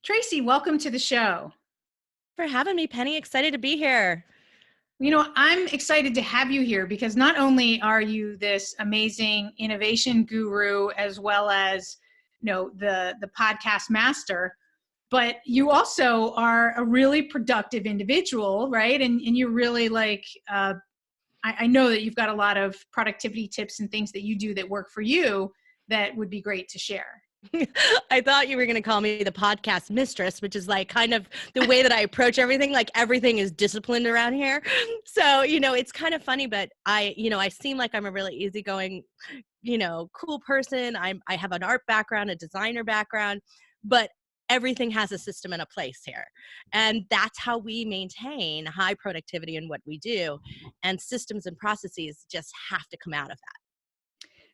Tracy, welcome to the show. For having me, Penny. Excited to be here. I'm excited to have you here because not only are you this amazing innovation guru as well as, the podcast master, but you also are a really productive individual, right? And you're really I know that you've got a lot of productivity tips and things that you do that work for you that would be great to share. I thought you were going to call me the podcast mistress, which is like kind of the way that I approach everything. Like everything is disciplined around here. So, it's kind of funny, but I seem like I'm a really easygoing, cool person. I have an art background, a designer background, but everything has a system and a place here. And that's how we maintain high productivity in what we do. And systems and processes just have to come out of that.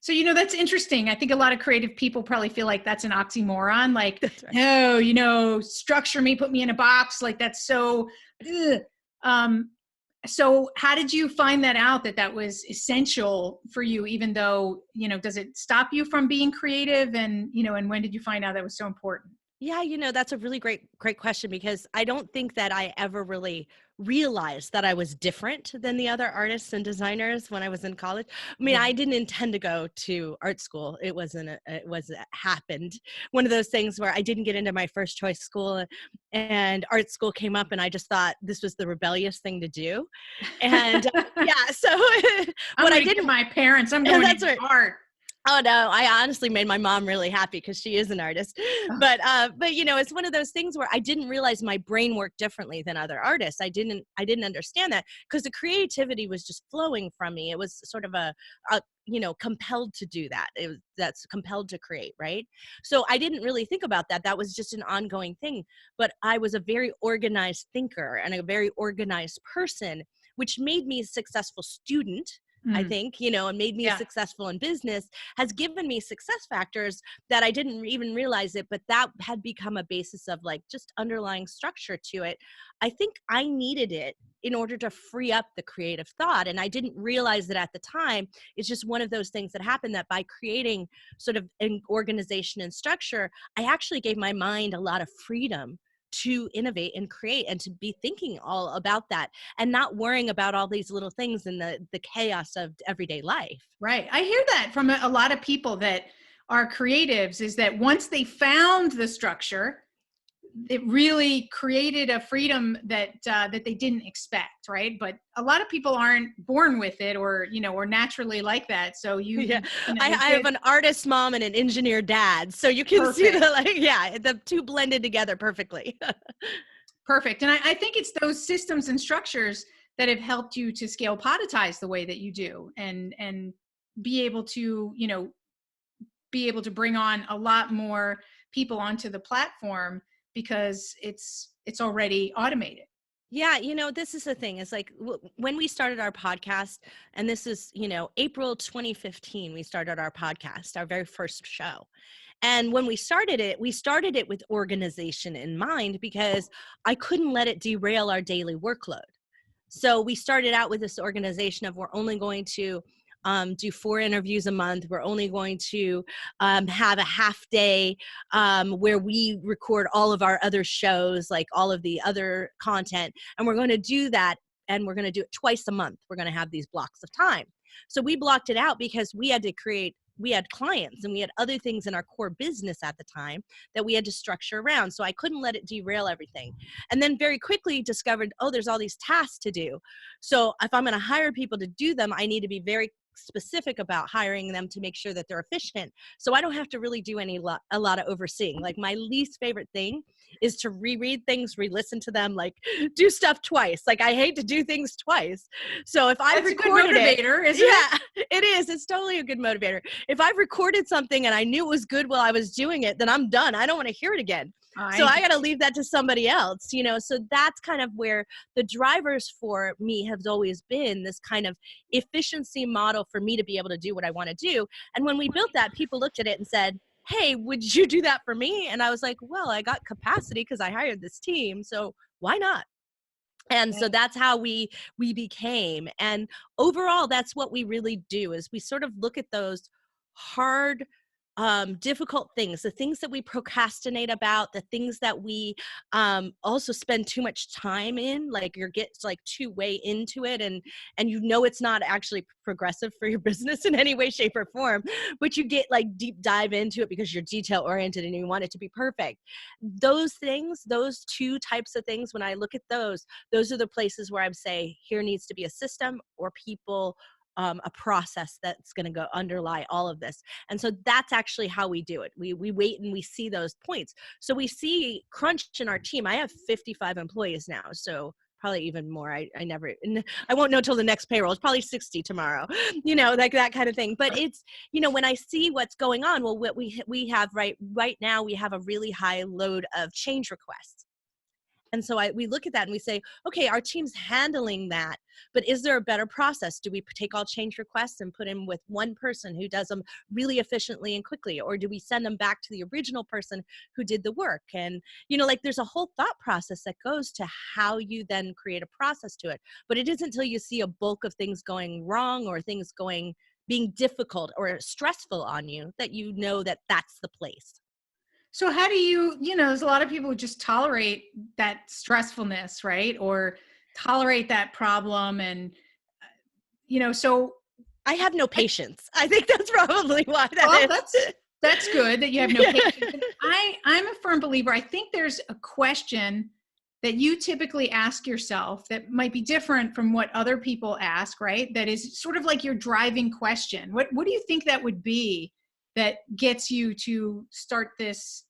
So, that's interesting. I think a lot of creative people probably feel like that's an oxymoron. Like, Right. No, structure me, put me in a box. Like that's so, so how did you find that out that was essential for you, even though, does it stop you from being creative? And, and when did you find out that was so important? Yeah, that's a really great question because I don't think that I ever really realized that I was different than the other artists and designers when I was in college. I mean, I didn't intend to go to art school. It happened. One of those things where I didn't get into my first choice school and art school came up and I just thought this was the rebellious thing to do. And so what I did to my parents, I'm going to art. Oh no, I honestly made my mom really happy because she is an artist. But it's one of those things where I didn't realize my brain worked differently than other artists. I didn't understand that because the creativity was just flowing from me. It was sort of a compelled to do that. That's compelled to create, right? So I didn't really think about that. That was just an ongoing thing. But I was a very organized thinker and a very organized person, which made me a successful student. I think, and made me successful in business, has given me success factors that I didn't even realize it, but that had become a basis of like just underlying structure to it. I think I needed it in order to free up the creative thought. And I didn't realize that at the time. It's just one of those things that happened that by creating sort of an organization and structure, I actually gave my mind a lot of freedom to innovate and create and to be thinking all about that and not worrying about all these little things in the chaos of everyday life. Right. I hear that from a lot of people that are creatives is that once they found the structure, it really created a freedom that they didn't expect, right? But a lot of people aren't born with it or naturally like that. So I have an artist mom and an engineer dad. So you can see the two blended together perfectly. Perfect. And I think it's those systems and structures that have helped you to scale Podetize the way that you do and be able to, bring on a lot more people onto the platform because it's already automated. Yeah, this is the thing. It's like when we started our podcast, and this is, April 2015, we started our podcast, our very first show. And when we started it with organization in mind because I couldn't let it derail our daily workload. So we started out with this organization of we're only going to do 4 interviews a month. We're only going to have a half day where we record all of our other shows, like all of the other content. And we're going to do that. And we're going to do it twice a month. We're going to have these blocks of time. So we blocked it out because we had clients and we had other things in our core business at the time that we had to structure around. So I couldn't let it derail everything. And then very quickly discovered, there's all these tasks to do. So if I'm going to hire people to do them, I need to be very specific about hiring them to make sure that they're efficient. So I don't have to really do a lot of overseeing. Like my least favorite thing is to reread things, re-listen to them, like do stuff twice. Like I hate to do things twice. So if I've recorded it, it is. It's totally a good motivator. If I've recorded something and I knew it was good while I was doing it, then I'm done. I don't want to hear it again. So I got to leave that to somebody else, so that's kind of where the drivers for me have always been this kind of efficiency model for me to be able to do what I want to do. And when we built that, people looked at it and said, hey, would you do that for me? And I was like, well, I got capacity because I hired this team. So why not? And so that's how we became. And overall, that's what we really do is we sort of look at those hard difficult things, the things that we procrastinate about, the things that we also spend too much time in, like you get like too way into it, and you know it's not actually progressive for your business in any way, shape, or form, but you get like deep dive into it because you're detail oriented and you want it to be perfect. Those things, those two types of things, when I look at those are the places where I would say here needs to be a system or people, a process that's going to go underlie all of this. And so that's actually how we do it. We wait and we see those points. So we see crunch in our team. I have 55 employees now, so probably even more. I won't know till the next payroll. It's probably 60 tomorrow, like that kind of thing. But it's, when I see what's going on, well, what we have right now, we have a really high load of change requests. And so we look at that and we say, okay, our team's handling that, but is there a better process? Do we take all change requests and put them with one person who does them really efficiently and quickly? Or do we send them back to the original person who did the work? And, like there's a whole thought process that goes to how you then create a process to it. But it isn't until you see a bulk of things going wrong or things being difficult or stressful on you that you know that that's the place. So how do you, there's a lot of people who just tolerate that stressfulness, right? Or tolerate that problem. And, so. I have no patience. I think that's probably why that is. That's good that you have no patience. I'm a firm believer. I think there's a question that you typically ask yourself that might be different from what other people ask, right? That is sort of like your driving question. What do you think that would be that gets you to start this,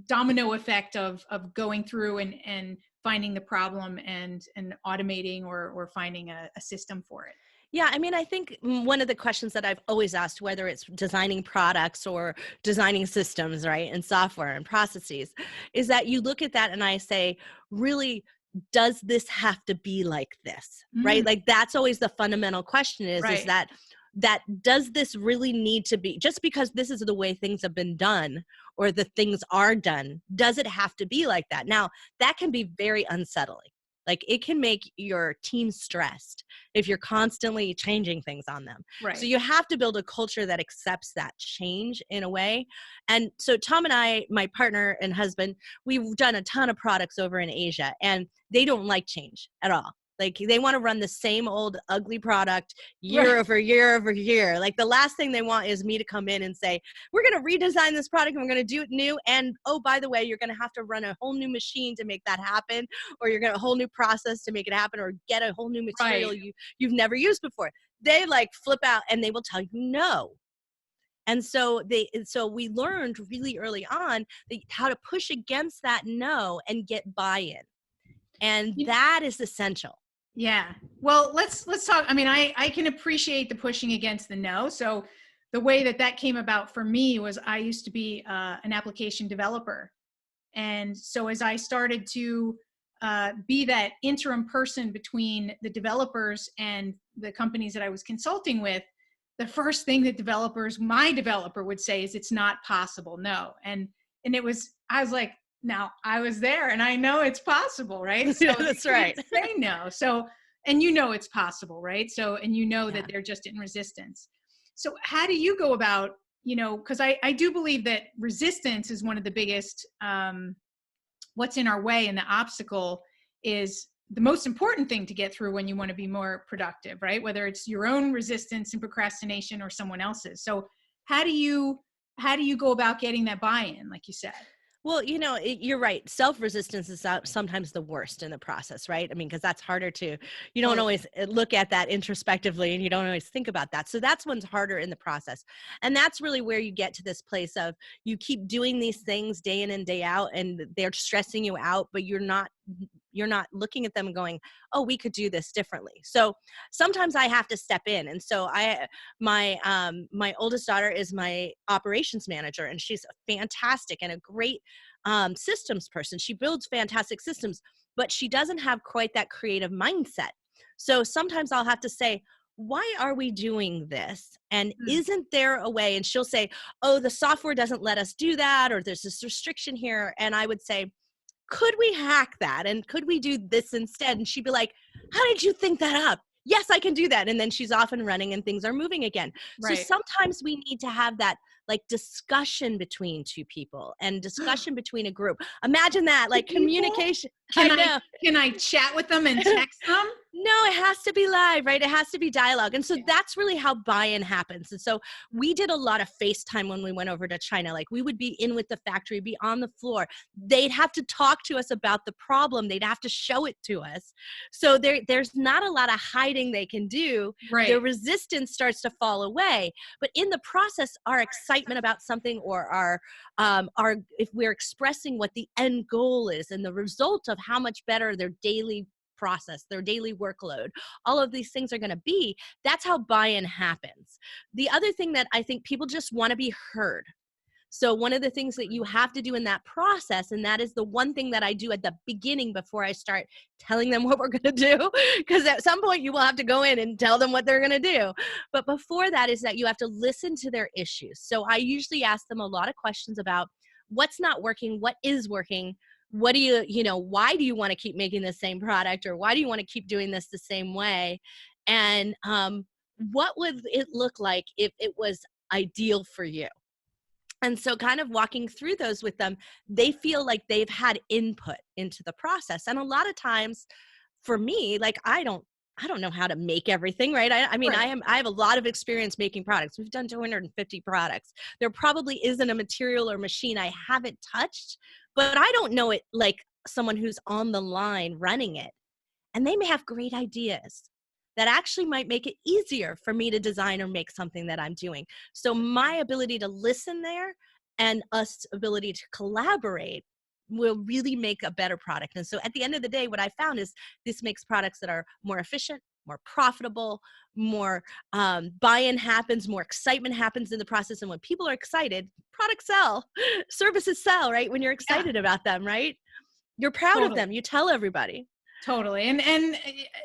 domino effect of going through and finding the problem and automating or finding a system for it? Yeah, I mean, I think one of the questions that I've always asked, whether it's designing products or designing systems, right, and software and processes, is that you look at that and I say, really, does this have to be like this, right? Like that's always the fundamental question is that does this really need to be, just because this is the way things have been done or the things are done, does it have to be like that? Now, that can be very unsettling. Like it can make your team stressed if you're constantly changing things on them. Right. So you have to build a culture that accepts that change in a way. And so Tom and I, my partner and husband, we've done a ton of products over in Asia and they don't like change at all. Like they want to run the same old ugly product year over year over year. Like the last thing they want is me to come in and say, we're going to redesign this product and we're going to do it new. And oh, by the way, you're going to have to run a whole new machine to make that happen, or you're going to a whole new process to make it happen, or get a whole new material you've never used before. They like flip out and they will tell you no. And so we learned really early on how to push against that no and get buy-in. And that is essential. Yeah. Well, let's talk. I mean, I can appreciate the pushing against the no. So the way that came about for me was I used to be an application developer. And so as I started to be that interim person between the developers and the companies that I was consulting with, the first thing that my developer would say is, it's not possible. No. And I was like, now I was there and I know it's possible, right? So yeah, that's right. Say no. So, and it's possible, right? So, and that they're just in resistance. So how do you go about, because I do believe that resistance is one of the biggest, what's in our way, and the obstacle is the most important thing to get through when you want to be more productive, right? Whether it's your own resistance and procrastination or someone else's. So how do you go about getting that buy-in, like you said? Well, you're right. Self-resistance is sometimes the worst in the process, right? I mean, because that's harder you don't always look at that introspectively and you don't always think about that. So that's one's harder in the process. And that's really where you get to this place of you keep doing these things day in and day out and they're stressing you out, but you're not looking at them and going, oh, we could do this differently. So sometimes I have to step in. And so my oldest daughter is my operations manager, and she's fantastic and a great systems person. She builds fantastic systems, but she doesn't have quite that creative mindset. So sometimes I'll have to say, why are we doing this? And isn't there a way? And she'll say, oh, the software doesn't let us do that, or there's this restriction here. And I would say, could we hack that? And could we do this instead? And she'd be like, how did you think that up? yes, I can do that. And then she's off and running and things are moving again. So Right. sometimes we need to have that like discussion between two people and discussion between a group. Imagine that, like People? communication. I Can I know. can I chat with them and text them? No, it has to be live, right? It has to be dialogue. And so that's really how buy-in happens. And so we did a lot of FaceTime when we went over to China. Like we would be in with the factory, be on the floor. They'd have to talk to us about the problem. They'd have to show it to us. So there's not a lot of hiding they can do. Right. Their resistance starts to fall away. But in the process, our excitement about something or our if we're expressing what the end goal is and the result of how much better their daily process, their daily workload, all of these things are going to be, that's how buy-in happens. The other thing that I think people just want to be heard. So one of the things that you have to do in that process, and that is the one thing that I do at the beginning before I start telling them what we're going to do, because at some point you will have to go in and tell them what they're going to do. But before that is that you have to listen to their issues. So I usually ask them a lot of questions about what's not working, what is working, what do why do you want to keep making the same product, or why do you want to keep doing this the same way? And what would it look like if it was ideal for you? And so kind of walking through those with them, they feel like they've had input into the process. And a lot of times for me, like I don't know how to make everything, right? I mean, Right. I have a lot of experience making products. We've done 250 products. There probably isn't a material or machine I haven't touched, but I don't know it like someone who's on the line running it. And they may have great ideas that actually might make it easier for me to design or make something that I'm doing. So my ability to listen there and us ability to collaborate will really make a better product. And so at the end of the day, what I found is this makes products that are more efficient, more profitable, more buy-in happens, more excitement happens in the process. And when people are excited, products sell, services sell, right? When you're excited about them, right? You're proud of Totally. them. You tell everybody. Totally. And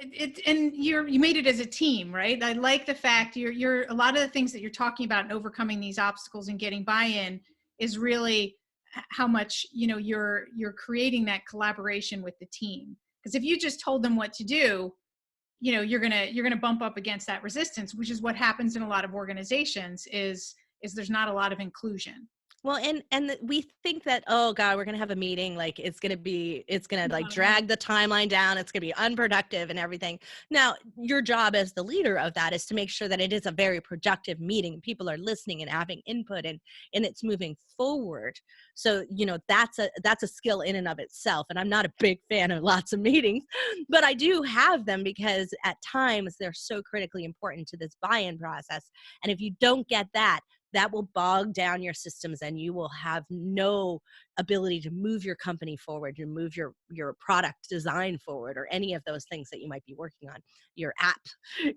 you made it as a team, right? I like the fact you're a lot of the things that you're talking about and overcoming these obstacles and getting buy-in is really how much, you're creating that collaboration with the team. Because if you just told them what to do, you're going to bump up against that resistance, which is what happens in a lot of organizations is there's not a lot of inclusion. Well, and we think that, oh God, we're going to have a meeting. Like it's going to like drag the timeline down. It's going to be unproductive and everything. Now, your job as the leader of that is to make sure that it is a very productive meeting. People are listening and having input and it's moving forward. So, that's a skill in and of itself. And I'm not a big fan of lots of meetings, but I do have them because at times they're so critically important to this buy-in process. And if you don't get that will bog down your systems and you will have no ability to move your company forward, to move your product design forward, or any of those things that you might be working on, your app,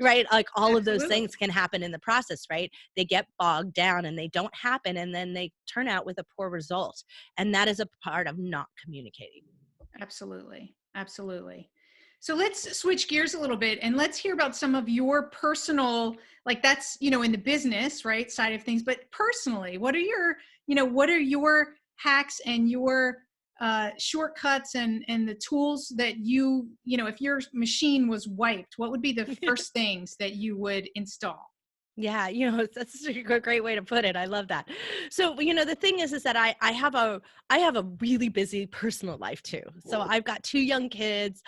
right? Like all of those things can happen in the process, right? They get bogged down and they don't happen and then they turn out with a poor result. And that is a part of not communicating. Absolutely. Absolutely. So let's switch gears a little bit and let's hear about some of your personal, like that's, in the business, right, side of things, but personally, what are your hacks and your shortcuts and the tools that if your machine was wiped, what would be the first things that you would install? Yeah, that's a great way to put it. I love that. So, the thing is that I have a really busy personal life too. So I've got 2 young kids,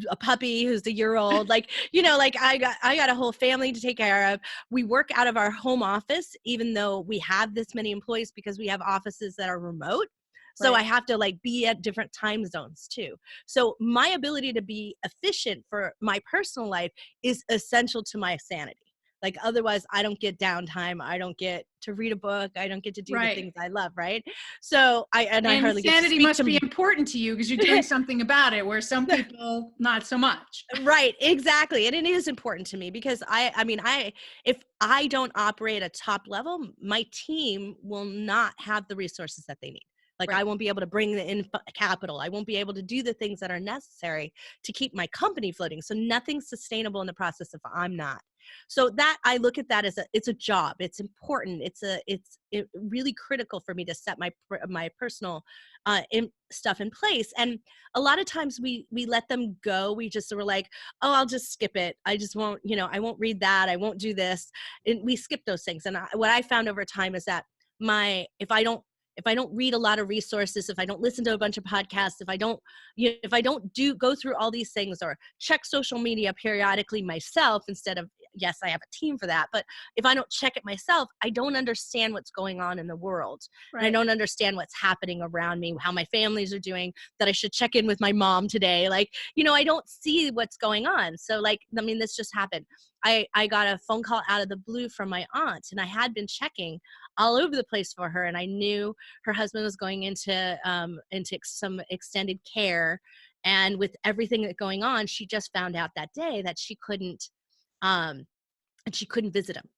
a puppy who's a year old, like I got a whole family to take care of. We work out of our home office, even though we have this many employees because we have offices that are remote. So I have to be at different time zones too. So my ability to be efficient for my personal life is essential to my sanity. Like otherwise I don't get downtime. I don't get to read a book. I don't get to do the things I love. Right. So I hardly get to sanity speak must to be important to you because you're doing something about it where some people not so much. Right. Exactly. And it is important to me because if I don't operate at top level, my team will not have the resources that they need. Like I won't be able to bring in capital. I won't be able to do the things that are necessary to keep my company floating. So nothing's sustainable in the process if I'm not. So that I look at that as it's a job. It's important. It's really critical for me to set my personal stuff in place. And a lot of times we let them go. We just were like, oh, I'll just skip it. I just won't, I won't read that. I won't do this. And we skip those things. And what I found over time is that if I don't read a lot of resources, if I don't listen to a bunch of podcasts, if I don't go through all these things or check social media periodically myself instead of, yes, I have a team for that, but if I don't check it myself, I don't understand what's going on in the world. Right. And I don't understand what's happening around me, how my families are doing, that I should check in with my mom today. Like, I don't see what's going on. So this just happened. I got a phone call out of the blue from my aunt, and I had been checking all over the place for her, and I knew her husband was going into some extended care, and with everything that's going on, she just found out that day that she couldn't visit him.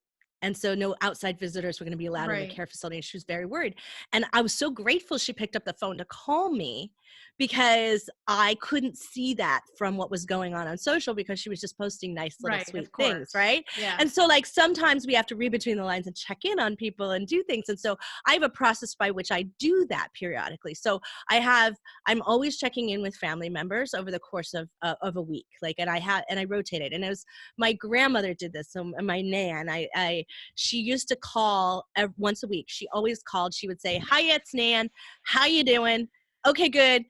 And so no outside visitors were going to be allowed in the care facility. And she was very worried. And I was so grateful she picked up the phone to call me, because I couldn't see that from what was going on social, because she was just posting nice little sweet things. Right. Yeah. And so sometimes we have to read between the lines and check in on people and do things. And so I have a process by which I do that periodically. So I'm always checking in with family members over the course of a week. And I rotated, and it was my grandmother did this. So my nan, she used to call once a week. She always called. She would say, "Hi, it's Nan. How you doing? Okay, good."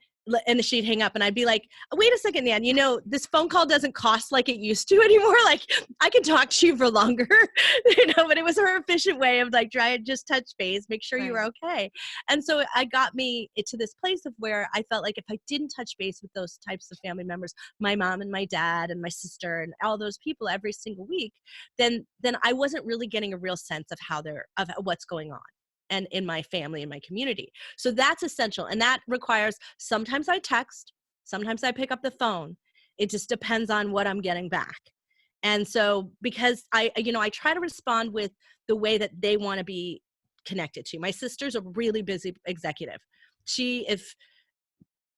And she'd hang up, and I'd be like, "Wait a second, Nan, this phone call doesn't cost like it used to anymore. Like, I can talk to you for longer," but it was her efficient way of try to just touch base, make sure you were okay. And so I got me to this place of where I felt like if I didn't touch base with those types of family members, my mom and my dad and my sister and all those people every single week, then I wasn't really getting a real sense of of what's going on and in my family and my community. So that's essential. And that requires, sometimes I text, sometimes I pick up the phone. It just depends on what I'm getting back. And so, because I try to respond with the way that they want to be connected to. My sister's a really busy executive.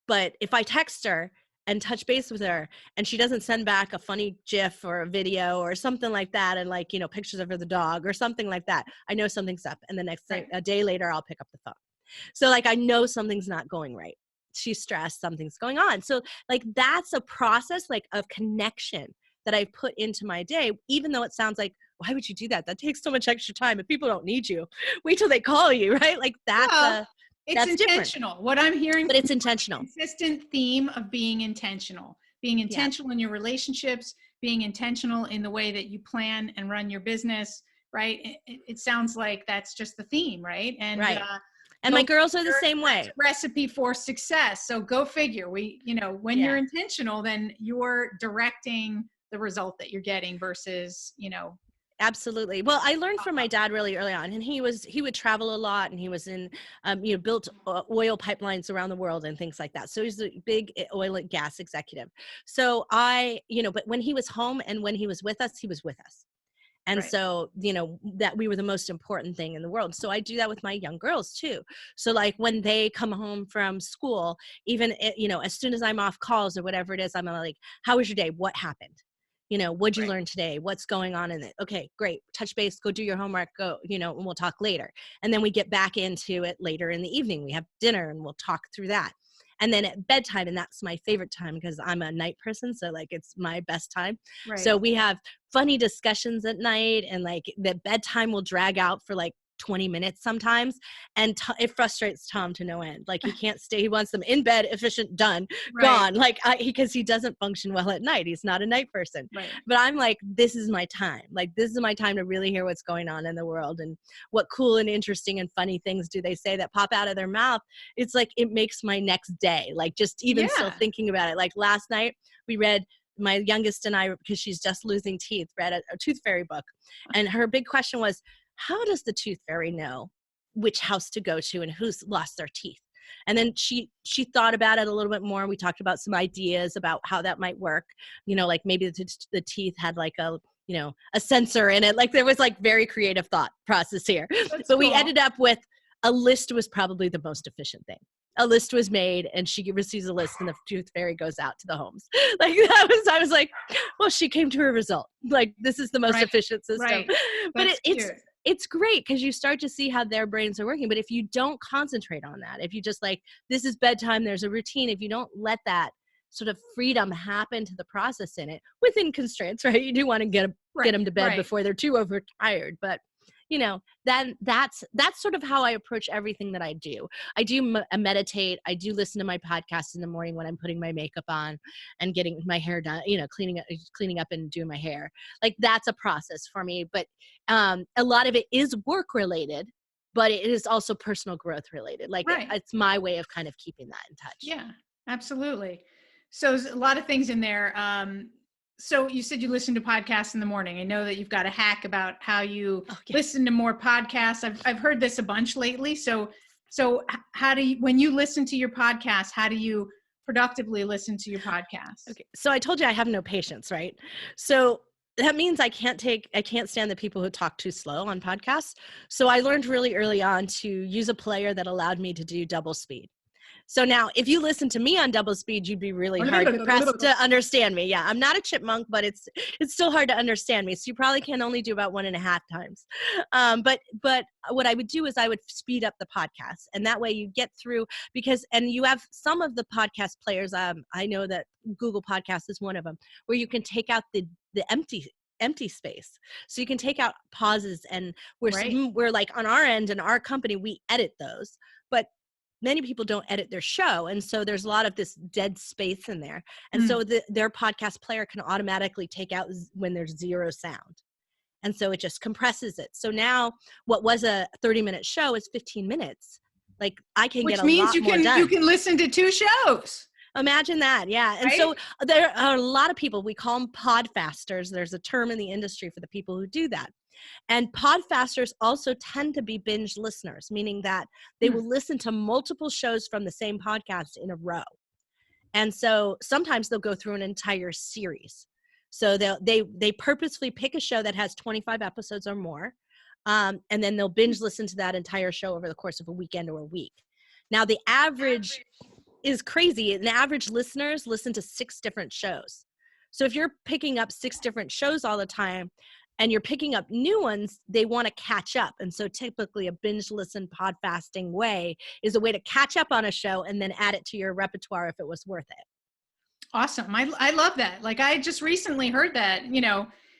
But if I text her and touch base with her, and she doesn't send back a funny GIF or a video or something like that, and pictures of her, the dog or something like that, I know something's up. And the next day, a day later, I'll pick up the phone. So I know something's not going right. She's stressed, something's going on. So that's a process of connection that I've put into my day, even though it sounds like, why would you do that? That takes so much extra time. If people don't need you, wait till they call you, right? It's intentional. Different. What I'm hearing, but it's intentional. Consistent theme of being intentional in your relationships, being intentional in the way that you plan and run your business. Right. It sounds like that's just the theme. Right. And and my girls are the same way. Recipe for success. So go figure. When you're intentional, then you're directing the result that you're getting versus, Absolutely. Well, I learned from my dad really early on, and he would travel a lot, and he was in, built oil pipelines around the world and things like that. So he's a big oil and gas executive. So but when he was home and when he was with us, he was with us. And so, that we were the most important thing in the world. So I do that with my young girls too. So when they come home from school, even, as soon as I'm off calls or whatever it is, I'm like, how was your day? What happened? What'd you learn today? What's going on in it? Okay, great. Touch base, go do your homework, go, and we'll talk later. And then we get back into it later in the evening. We have dinner and we'll talk through that. And then at bedtime, and that's my favorite time because I'm a night person. So it's my best time. Right. So we have funny discussions at night, and the bedtime will drag out for 20 minutes sometimes. And it frustrates Tom to no end. He can't stay. He wants them in bed, efficient, done, gone. Because he doesn't function well at night. He's not a night person. Right. But I'm this is my time. This is my time to really hear what's going on in the world and what cool and interesting and funny things do they say that pop out of their mouth. It's it makes my next day. Just even still thinking about it. Last night we read, my youngest and I, because she's just losing teeth, read a tooth fairy book. And her big question was, how does the tooth fairy know which house to go to and who's lost their teeth? And then she thought about it a little bit more. We talked about some ideas about how that might work. Maybe the teeth had a sensor in it. There was very creative thought process here. But cool. We ended up with a list was probably the most efficient thing. A list was made and she receives a list and the tooth fairy goes out to the homes. Like I was like, well, she came to her result. Like, this is the most efficient system. Right. But it's great because you start to see how their brains are working. But if you don't concentrate on that, if you just like, this is bedtime, there's a routine, if you don't let that sort of freedom happen to the process in it within constraints, right? You do want to get them to bed before they're too overtired. But then that's sort of how I approach everything that I do. I do meditate. I do listen to my podcast in the morning when I'm putting my makeup on and getting my hair done, cleaning up and doing my hair. Like, that's a process for me. But a lot of it is work related, but it is also personal growth related. Like, it's my way of kind of keeping that in touch. Yeah, absolutely. So there's a lot of things in there. So you said you listen to podcasts in the morning. I know that you've got a hack about how you listen to more podcasts. I've heard this a bunch lately. So how do you, when you listen to your podcast, how do you productively listen to your podcast? Okay. So I told you I have no patience, right? So that means I can't stand the people who talk too slow on podcasts. So I learned really early on to use a player that allowed me to do double speed. So now, if you listen to me on double speed, you'd be really hard pressed to understand me. Yeah, I'm not a chipmunk, but it's still hard to understand me. So you probably can only do about 1.5 times. But what I would do is I would speed up the podcast, and that way you get through and you have some of the podcast players. I know that Google Podcast is one of them, where you can take out the empty space. So you can take out pauses, and we're like on our end in our company, we edit those, but many people don't edit their show. And so there's a lot of this dead space in there. And so their podcast player can automatically take out when there's zero sound. And so it just compresses it. So now what was a 30-minute show is 15 minutes. Like, I can get a lot more done. Which means you can listen to 2 shows. Imagine that. Yeah. And so there are a lot of people, we call them podfasters. There's a term in the industry for the people who do that. And podfasters also tend to be binge listeners, meaning that they will listen to multiple shows from the same podcast in a row. And so sometimes they'll go through an entire series. So they purposefully pick a show that has 25 episodes or more. And then they'll binge listen to that entire show over the course of a weekend or a week. Now, the average is crazy. An average listeners listen to 6 different shows. So if you're picking up 6 different shows all the time, and you're picking up new ones, they want to catch up. And so typically a binge listen podcasting way is a way to catch up on a show and then add it to your repertoire if it was worth it. Awesome. I love that. Like, I just recently heard that,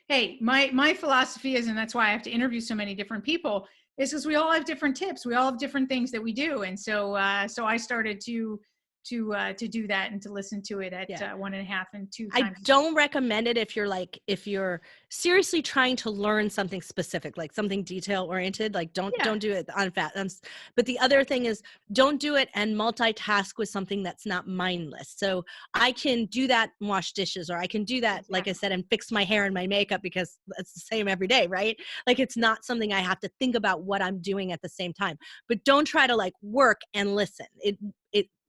hey, my philosophy is, and that's why I have to interview so many different people, is because we all have different tips. We all have different things that we do. And so I started to do that and to listen to it at 1.5 and 2 times. I don't recommend it if you're seriously trying to learn something specific, like something detail oriented. Like, don't do it on fast. But the other thing is, don't do it and multitask with something that's not mindless. So I can do that and wash dishes, or I can do that, like I said, and fix my hair and my makeup, because it's the same every day, right? Like, it's not something I have to think about what I'm doing at the same time. But don't try to like work and listen. It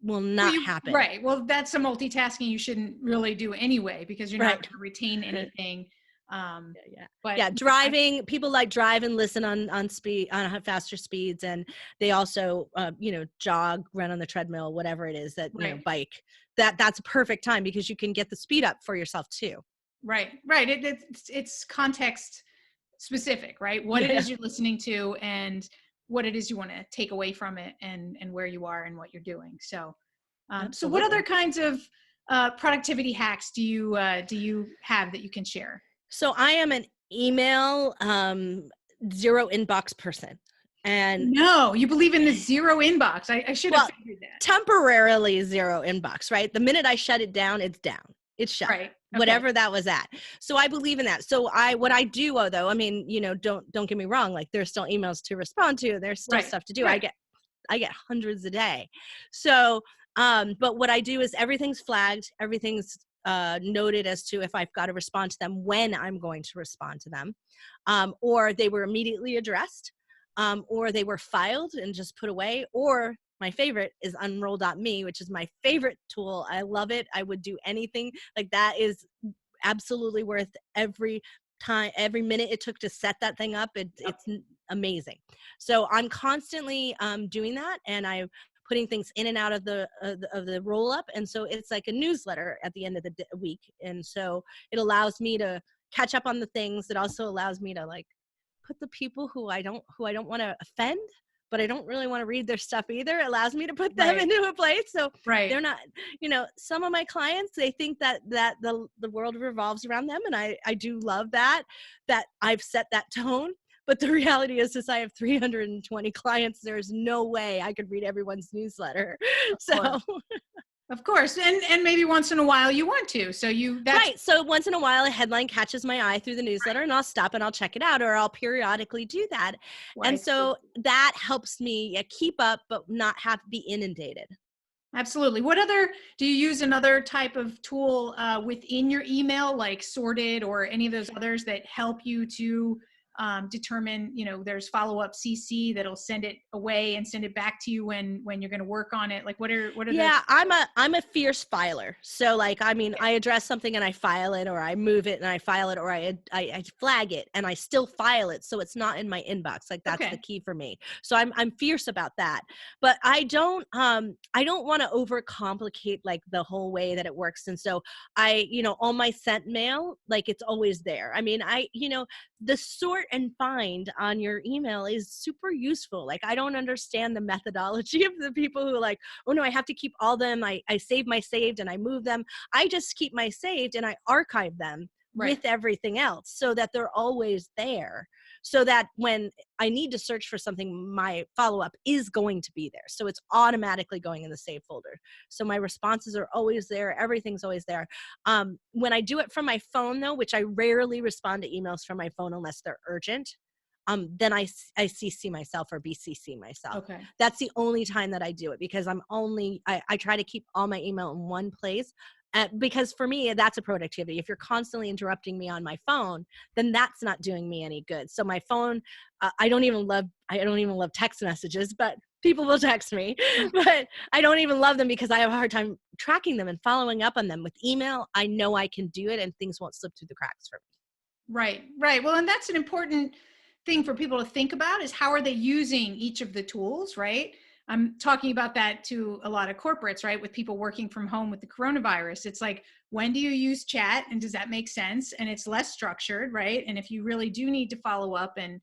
will not happen. Right. Well, that's a multitasking you shouldn't really do anyway, because you're not going to retain anything. But driving, people like drive and listen on speed, on faster speeds. And they also, jog, run on the treadmill, whatever it is that, bike, that's a perfect time, because you can get the speed up for yourself too. Right. It's context specific, right? What it is you're listening to and what it is you want to take away from it, and where you are and what you're doing. So, so what other kinds of productivity hacks do you have that you can share? So I am an email zero inbox person. And no, you believe in the zero inbox. I should have figured that. Temporarily zero inbox, right? The minute I shut it down, it's down. It's shut. Right. Okay. Whatever that was at. So I believe in that. So what I do though, I mean, don't get me wrong. Like, there's still emails to respond to. There's still stuff to do. Right. I get hundreds a day. So, but what I do is everything's flagged. Everything's noted as to if I've got to respond to them, when I'm going to respond to them, or they were immediately addressed, or they were filed and just put away, or my favorite is unroll.me, which is my favorite tool. I love it. I would do anything. Like, that is absolutely worth every minute it took to set that thing up. It's amazing. So I'm constantly doing that, and I'm putting things in and out of the roll up. And so it's like a newsletter at the end of the week. And so it allows me to catch up on the things. It also allows me to like put the people who I don't want to offend, but I don't really want to read their stuff either. It allows me to put them into a place. So they're not, some of my clients, they think that the world revolves around them. And I do love that I've set that tone. But the reality is I have 320 clients. There's no way I could read everyone's newsletter. Of course. And maybe once in a while you want to. So right. So once in a while a headline catches my eye through the newsletter, and I'll stop and I'll check it out, or I'll periodically do that. Right. And so that helps me keep up, but not have to be inundated. Absolutely. Do you use another type of tool within your email, like Sorted or any of those others that help you to determine, there's follow-up CC that'll send it away and send it back to you when you're going to work on it? Like what are yeah, I'm a fierce filer. So like, I address something and I file it, or I move it and I file it, or I flag it and I still file it. So it's not in my inbox. Like that's the key for me. So I'm fierce about that, but I don't want to overcomplicate like the whole way that it works. And so all my sent mail, like it's always there. The sort and find on your email is super useful. Like I don't understand the methodology of the people who like, oh no, I have to keep all them. I save my saved and I move them. I just keep my saved and I archive them with everything else so that they're always there, so that when I need to search for something, my follow-up is going to be there. So it's automatically going in the save folder. So my responses are always there. Everything's always there. When I do it from my phone though, which I rarely respond to emails from my phone unless they're urgent, then I CC myself or BCC myself. Okay. That's the only time that I do it, because I try to keep all my email in one place. Because for me, that's a productivity. If you're constantly interrupting me on my phone, then that's not doing me any good. So my phone, I don't even love text messages, but people will text me, but I don't even love them because I have a hard time tracking them and following up on them. With email, I know I can do it and things won't slip through the cracks for me. Right. Well, and that's an important thing for people to think about, is how are they using each of the tools, right? I'm talking about that to a lot of corporates, right? With people working from home with the coronavirus. It's like, when do you use chat and does that make sense? And it's less structured, right? And if you really do need to follow up, and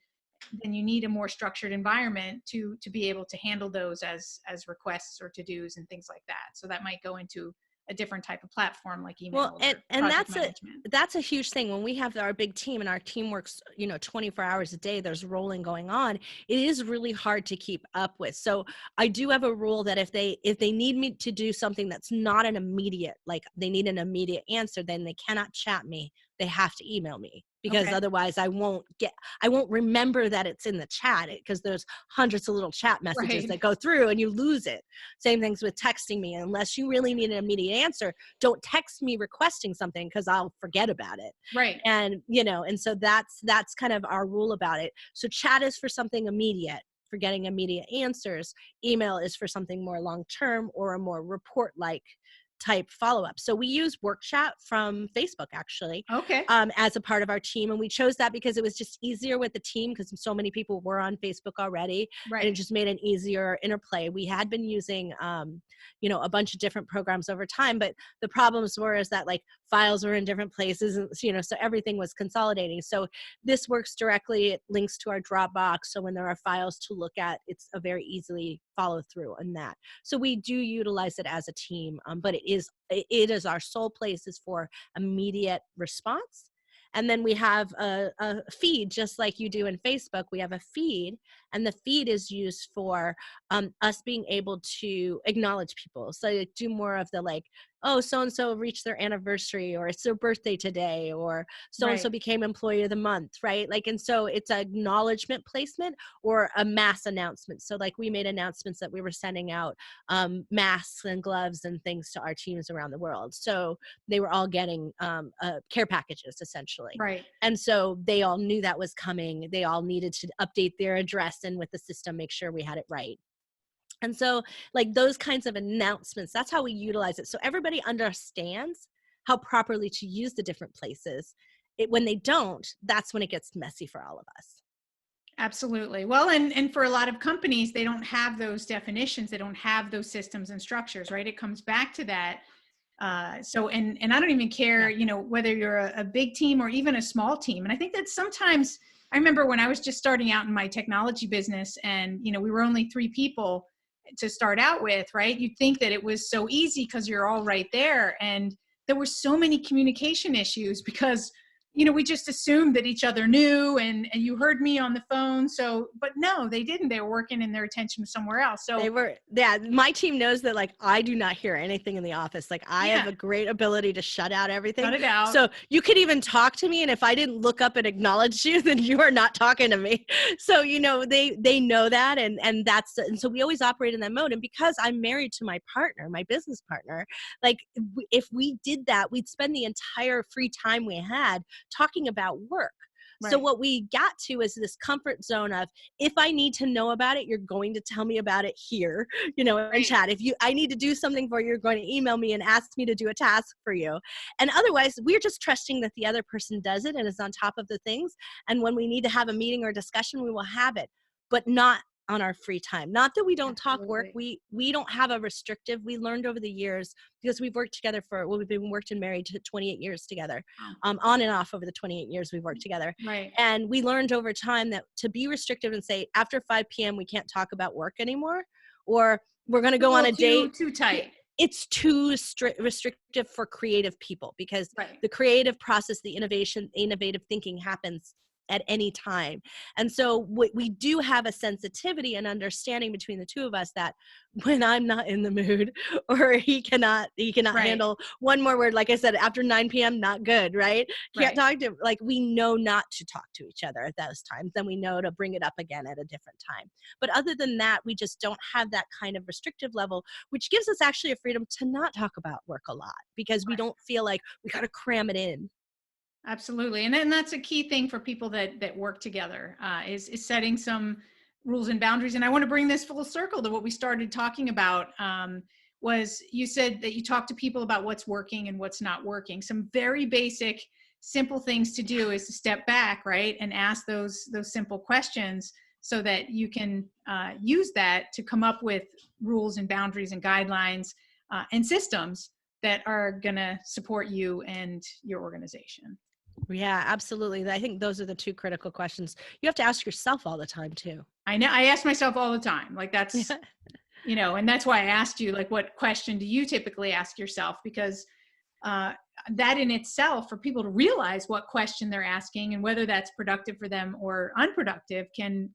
then you need a more structured environment to be able to handle those as requests or to-dos and things like that. So that might go into a different type of platform like email. Well, and that's a huge thing. When we have our big team and our team works, 24 hours a day, there's rolling going on. It is really hard to keep up with. So I do have a rule that if they need me to do something that's not an immediate, like they need an immediate answer, then they cannot chat me. They have to email me, because otherwise I won't remember that it's in the chat, because there's hundreds of little chat messages that go through and you lose it. Same things with texting me. Unless you really need an immediate answer, don't text me requesting something, because I'll forget about it. Right. And, and so that's kind of our rule about it. So chat is for something immediate, for getting immediate answers. Email is for something more long-term or a more report-like type follow-up. So we use Work Chat from Facebook, actually, as a part of our team. And we chose that because it was just easier with the team, because so many people were on Facebook already. And it just made an easier interplay. We had been using, a bunch of different programs over time, but the problems is that like files were in different places, and, so everything was consolidating. So this works directly. It links to our Dropbox. So when there are files to look at, it's a very easily follow through on that. So we do utilize it as a team, but it is our sole place is for immediate response. And then we have a feed, just like you do in Facebook. We have a feed, and the feed is used for us being able to acknowledge people. So do more of the like, oh, so-and-so reached their anniversary, or it's their birthday today, or so-and-so became employee of the month, right? Like, and so it's an acknowledgement placement or a mass announcement. So like we made announcements that we were sending out masks and gloves and things to our teams around the world. So they were all getting care packages, essentially. Right. And so they all knew that was coming. They all needed to update their address and with the system, make sure we had it right. And so like those kinds of announcements, that's how we utilize it. So everybody understands how properly to use the different places. When they don't, that's when it gets messy for all of us. Absolutely. Well, and for a lot of companies, they don't have those definitions. They don't have those systems and structures, right? It comes back to that. And I don't even care, Yeah. whether you're a big team or even a small team. And I think that sometimes, I remember when I was just starting out in my technology business and, we were only 3 people to start out with, right? You'd think that it was so easy because you're all right there. And there were so many communication issues because we just assumed that each other knew and you heard me on the phone. So, but no, they didn't. They were working and their attention was somewhere else. So My team knows that like, I do not hear anything in the office. Like I have a great ability to shut out everything. Shut it out. So you could even talk to me. And if I didn't look up and acknowledge you, then you are not talking to me. So, they know that. And so we always operate in that mode. And because I'm married to my partner, my business partner, like if we did that, we'd spend the entire free time we had talking about work. Right. So what we got to is this comfort zone of, if I need to know about it, you're going to tell me about it here, in chat. If I need to do something for you, you're going to email me and ask me to do a task for you. And otherwise, we're just trusting that the other person does it and is on top of the things. And when we need to have a meeting or a discussion, we will have it, but not on our free time. Not that we don't talk work. We don't have a restrictive. We learned over the years, because we've worked together we've been worked and married to 28 years together, on and off over the 28 years we've worked together. Right. And we learned over time that to be restrictive and say, after 5 p.m. we can't talk about work anymore, or we're going to go on a date. Too tight. It's too restrictive for creative people, because the creative process, the innovative thinking happens at any time. And so we do have a sensitivity and understanding between the two of us that when I'm not in the mood, or he cannot handle one more word, like I said, after 9 p.m., not good, right? Can't talk to, like, we know not to talk to each other at those times. Then we know to bring it up again at a different time. But other than that, we just don't have that kind of restrictive level, which gives us actually a freedom to not talk about work a lot, because we don't feel like we got to cram it in. Absolutely. And then that's a key thing for people that work together, is setting some rules and boundaries. And I want to bring this full circle to what we started talking about, was you said that you talk to people about what's working and what's not working. Some very basic, simple things to do is to step back, right? And ask those simple questions so that you can use that to come up with rules and boundaries and guidelines and systems that are going to support you and your organization. Yeah, absolutely. I think those are the 2 critical questions you have to ask yourself all the time too. I know. I ask myself all the time. Like that's, and that's why I asked you, like, what question do you typically ask yourself? Because that in itself, for people to realize what question they're asking and whether that's productive for them or unproductive can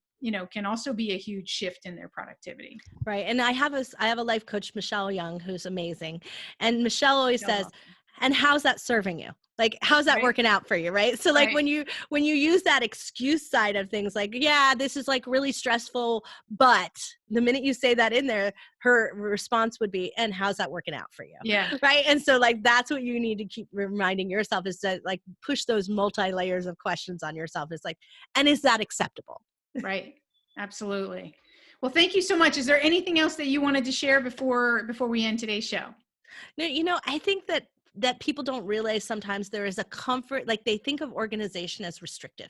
also be a huge shift in their productivity. Right. And I have a life coach, Michelle Young, who's amazing. And Michelle always says, and how's that serving you? Like, how's that working out for you? Right. So like when you use that excuse side of things, like, yeah, this is like really stressful, but the minute you say that in there, her response would be, and how's that working out for you? Yeah. Right. And so like, that's what you need to keep reminding yourself, is to like push those multi-layers of questions on yourself. It's like, and is that acceptable? Right. Absolutely. Well, thank you so much. Is there anything else that you wanted to share before we end today's show? No, I think that people don't realize sometimes there is a comfort, like they think of organization as restrictive.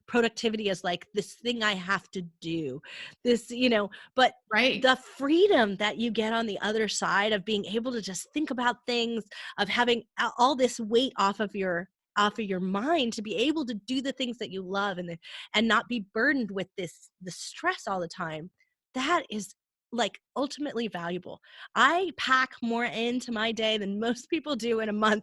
Productivity is like this thing I have to do, this, but the freedom that you get on the other side of being able to just think about things, of having all this weight off of your mind to be able to do the things that you love and not be burdened with the stress all the time, that is like ultimately valuable. I pack more into my day than most people do in a month.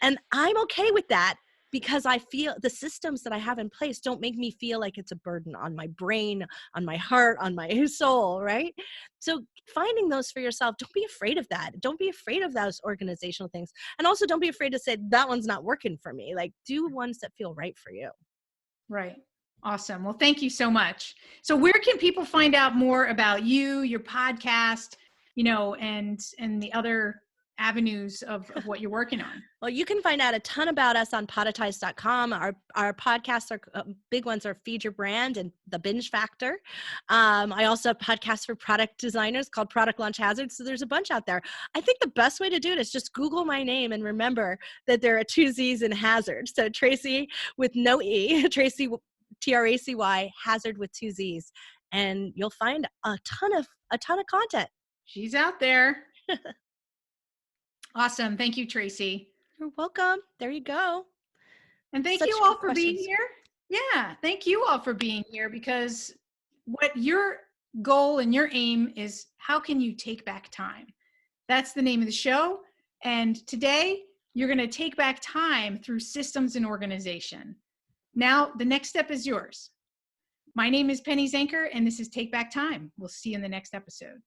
And I'm okay with that, because I feel the systems that I have in place don't make me feel like it's a burden on my brain, on my heart, on my soul, right? So finding those for yourself, don't be afraid of that. Don't be afraid of those organizational things. And also don't be afraid to say, that one's not working for me. Like, do ones that feel right for you. Right. Awesome. Well, thank you so much. So where can people find out more about you, your podcast, and the other avenues of what you're working on? Well, you can find out a ton about us on poditize.com. Our podcasts are big ones are Feed Your Brand and The Binge Factor. I also have podcasts for product designers called Product Launch Hazard. So there's a bunch out there. I think the best way to do it is just Google my name and remember that there are 2 Z's in Hazard. So Tracy with no E, Tracy Tracy Hazzard with 2 Z's, and you'll find a ton of content. She's out there. Awesome. Thank you, Tracy. You're welcome. There you go. And thank Such you all good for being questions. here. Yeah, thank you all for being here, because what your goal and your aim is, how can you take back time? That's the name of the show. And today you're going to take back time through systems and organization. Now, the next step is yours. My name is Penny Zanker, and this is Take Back Time. We'll see you in the next episode.